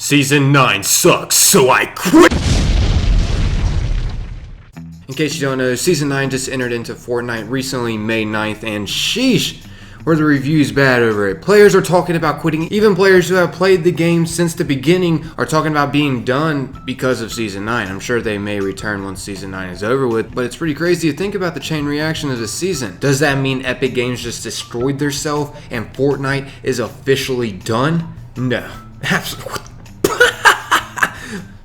Season 9 sucks, so I quit! In case you don't know, Season 9 just entered into Fortnite recently, May 9th, and sheesh, were the reviews bad over it. Players are talking about quitting. Even players who have played the game since the beginning are talking about being done because of Season 9. I'm sure they may return once Season 9 is over with, but it's pretty crazy to think about the chain reaction of the season. Does that mean Epic Games just destroyed theirself and Fortnite is officially done? No. Absolutely.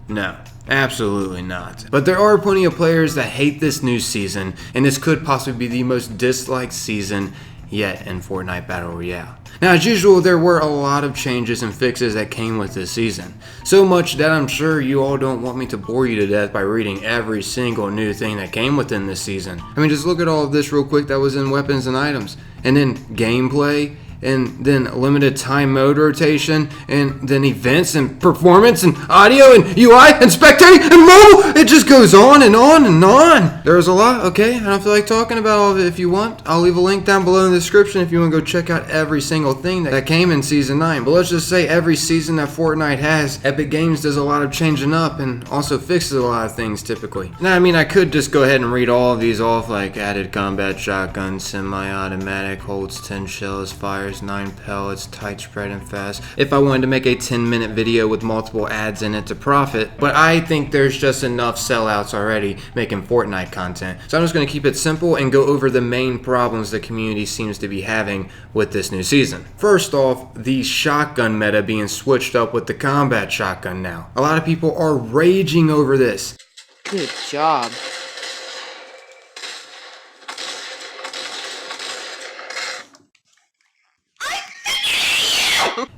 No. Absolutely not. But there are plenty of players that hate this new season, and this could possibly be the most disliked season yet in Fortnite Battle Royale. Now, as usual, there were a lot of changes and fixes that came with this season. So much that I'm sure you all don't want me to bore you to death by reading every single new thing that came within this season. I mean, just look at all of this real quick that was in weapons and items, and then gameplay, and then limited time mode rotation, and then events and performance and audio and UI and spectating and mobile. It just goes on and on and on. There's a lot, okay? I don't feel like talking about all of it. If you want, I'll leave a link down below in the description if you want to go check out every single thing that came in Season 9. But let's just say every season that Fortnite has, Epic Games does a lot of changing up and also fixes a lot of things typically. Now, I mean, I could just go ahead and read all of these off, like added combat shotgun, semi-automatic, holds 10 shells, fires 9 pellets, tight spread and fast, if I wanted to make a 10-minute video with multiple ads in it to profit. But I think there's just enough sellouts already making Fortnite content, so I'm just going to keep it simple and go over the main problems the community seems to be having with this new season. First off, the shotgun meta being switched up with the combat shotgun now. A lot of people are raging over this. Good job.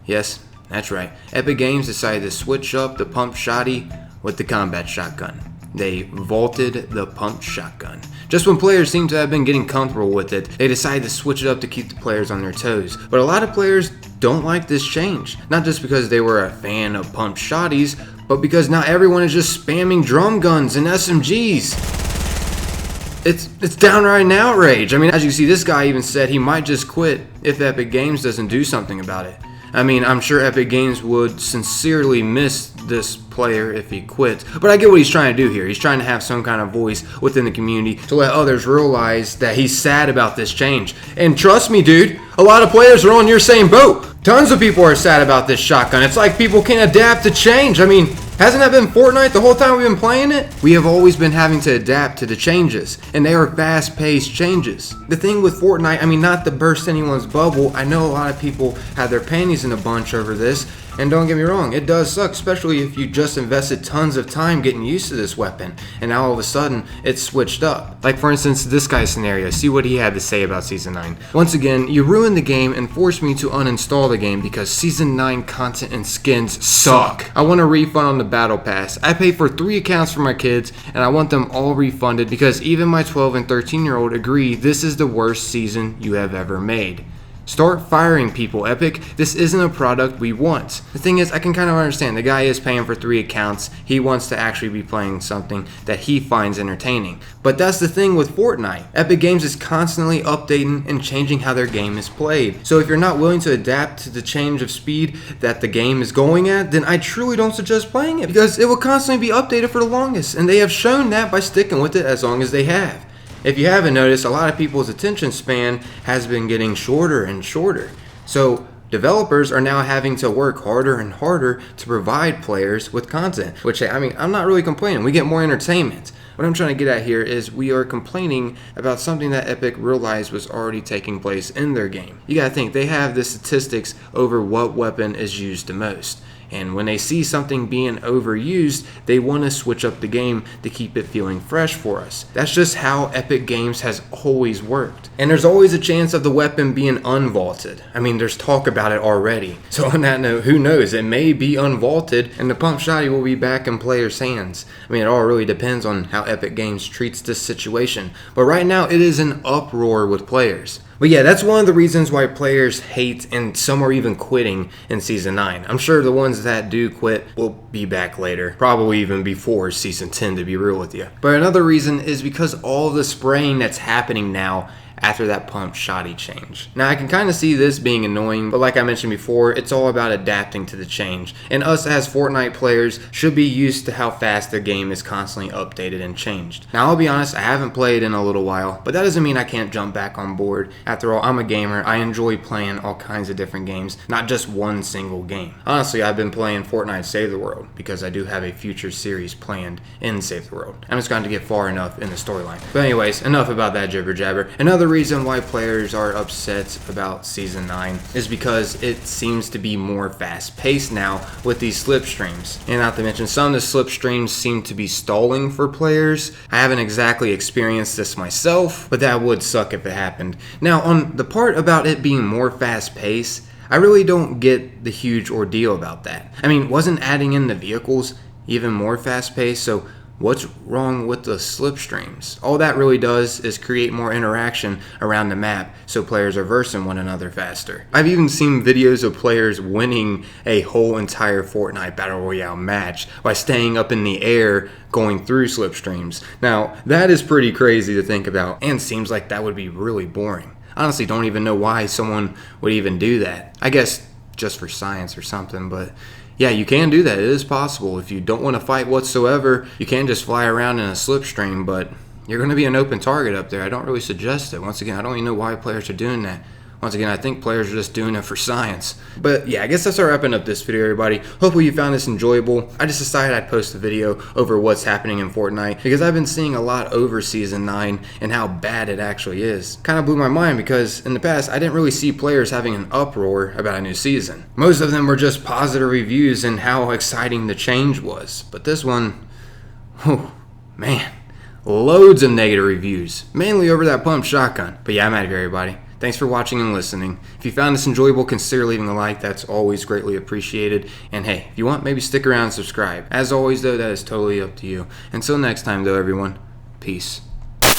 Yes, that's right. Epic Games decided to switch up the pump shotty with the combat shotgun. They vaulted the pump shotgun. Just when players seem to have been getting comfortable with it, they decided to switch it up to keep the players on their toes. But a lot of players don't like this change. Not just because they were a fan of pump shotties, but because now everyone is just spamming drum guns and SMGs. It's downright an outrage. I mean, as you see, this guy even said he might just quit if Epic Games doesn't do something about it. I mean, I'm sure Epic Games would sincerely miss this player if he quit, but I get what he's trying to do here. He's trying to have some kind of voice within the community to let others realize that he's sad about this change. And trust me, dude, a lot of players are on your same boat. Tons of people are sad about this shotgun. It's like people can't adapt to change. I mean, hasn't that been Fortnite the whole time we've been playing it? We have always been having to adapt to the changes, and they are fast-paced changes. The thing with Fortnite, I mean, not to burst anyone's bubble, I know a lot of people have their panties in a bunch over this, and don't get me wrong, it does suck, especially if you just invested tons of time getting used to this weapon, and now all of a sudden, it's switched up. Like for instance, this guy's scenario, see what he had to say about Season 9. Once again, you ruined the game and forced me to uninstall the game because Season 9 content and skins suck. I want a refund on the Battle Pass. I paid for 3 accounts for my kids, and I want them all refunded because even my 12 and 13-year-old agree this is the worst season you have ever made. Start firing people, Epic. This isn't a product we want. The thing is, I can kind of understand. The guy is paying for 3 accounts. He wants to actually be playing something that he finds entertaining. But that's the thing with Fortnite. Epic Games is constantly updating and changing how their game is played. So if you're not willing to adapt to the change of speed that the game is going at, then I truly don't suggest playing it because it will constantly be updated for the longest. And they have shown that by sticking with it as long as they have. If you haven't noticed, a lot of people's attention span has been getting shorter and shorter. So developers are now having to work harder and harder to provide players with content, which, I mean, I'm not really complaining. We get more entertainment. What I'm trying to get at here is we are complaining about something that Epic realized was already taking place in their game. You gotta think, they have the statistics over what weapon is used the most. And when they see something being overused, they want to switch up the game to keep it feeling fresh for us. That's just how Epic Games has always worked. And there's always a chance of the weapon being unvaulted. I mean, there's talk about it already. So on that note, who knows? It may be unvaulted and the pump shotty will be back in players' hands. I mean, it all really depends on how Epic Games treats this situation. But right now, it is an uproar with players. But yeah, that's one of the reasons why players hate and some are even quitting in Season 9. I'm sure the ones that do quit will be back later, probably even before Season 10 to be real with you. But another reason is because all the spraying that's happening now after that pump shoddy change. Now I can kind of see this being annoying, but like I mentioned before, it's all about adapting to the change. And us as Fortnite players should be used to how fast the game is constantly updated and changed. Now I'll be honest, I haven't played in a little while, but that doesn't mean I can't jump back on board. After all, I'm a gamer. I enjoy playing all kinds of different games, not just one single game. Honestly, I've been playing Fortnite Save the World because I do have a future series planned in Save the World. I'm just going to get far enough in the storyline. But anyways, enough about that jibber jabber. Another reason why players are upset about Season 9 is because it seems to be more fast-paced now with these slipstreams. And not to mention, some of the slipstreams seem to be stalling for players. I haven't exactly experienced this myself, but that would suck if it happened. Now, on the part about it being more fast-paced, I really don't get the huge ordeal about that. I mean, wasn't adding in the vehicles even more fast-paced? So what's wrong with the slipstreams? All that really does is create more interaction around the map so players are versing one another faster. I've even seen videos of players winning a whole entire Fortnite Battle Royale match by staying up in the air going through slipstreams. Now, that is pretty crazy to think about and seems like that would be really boring. Honestly, don't even know why someone would even do that. I guess just for science or something, but yeah, you can do that. It is possible. If you don't want to fight whatsoever, you can just fly around in a slipstream, but you're going to be an open target up there. I don't really suggest it. Once again, I don't even know why players are doing that. Once again, I think players are just doing it for science. But yeah, I guess that's our wrapping up this video, everybody. Hopefully you found this enjoyable. I just decided I'd post a video over what's happening in Fortnite because I've been seeing a lot over Season 9 and how bad it actually is. Kind of blew my mind because in the past, I didn't really see players having an uproar about a new season. Most of them were just positive reviews and how exciting the change was. But this one, oh man, loads of negative reviews, mainly over that pump shotgun. But yeah, I'm out of here, everybody. Thanks for watching and listening. If you found this enjoyable, consider leaving a like. That's always greatly appreciated. And hey, if you want, maybe stick around and subscribe. As always, though, that is totally up to you. Until next time, though, everyone, peace.